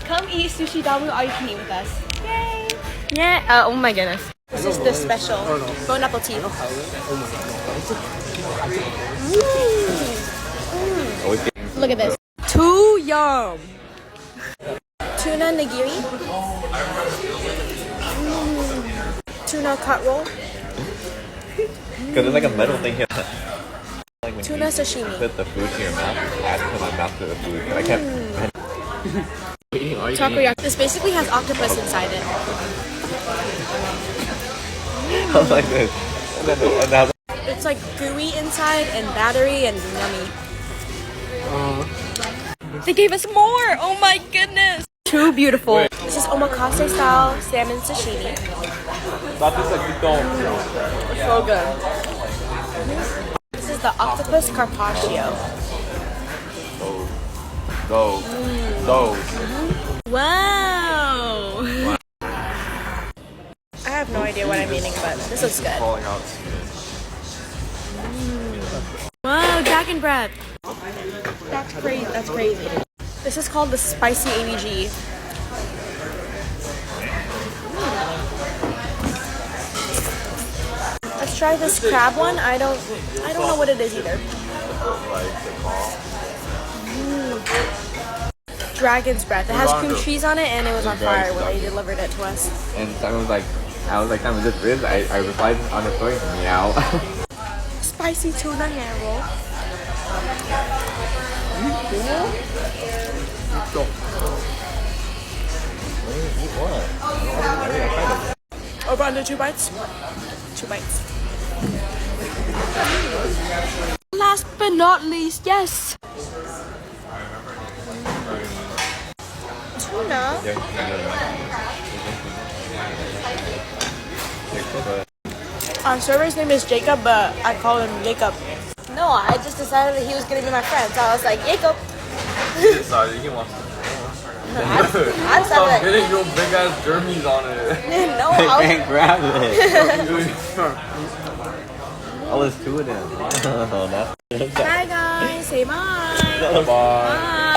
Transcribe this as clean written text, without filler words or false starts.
Come eat sushi damu all you can eat with us. Yay! Yeah. Oh my goodness. This is the special bone apple tea. Look at this. Too yum. Tuna nigiri. Tuna cut roll. Because there's like a metal thing here. Like when Tuna you sashimi. put the food to your mouth, add to my mouth to the food. I kept. Takoyaki. This basically has octopus inside it. I was like this. And now, It's like gooey inside and battery and yummy. They gave us more. Oh my goodness. Too beautiful. This is omakase style salmon sashimi. So good. This is the octopus carpaccio. those. Wow. I have no idea what I'm eating, but this is good. Falling out. Wow, dragon breath. That's crazy. That's crazy. This is called the spicy ABG. Let's try this crab one. I don't know what it is either. Dragon's breath. It has cream cheese on it, and it was on fire when they delivered it to us. And Simon was like, I was like, Simon, is this ribs? I replied on the story, meow. Spicy tuna hand roll. Over under 2 bites? 2 bites. Last but not least, yes. Tuna? Our server's name is Jacob, but I call him Jacob. No, I just decided that he was gonna be my friend, so I was like, Jacob. Sorry, he wants to. I decided Stop getting your big ass dermies on it. no, I I was, can't grab it. Oh, there's 2 of them. Oh, that's Bye guys, say bye. Bye. Bye.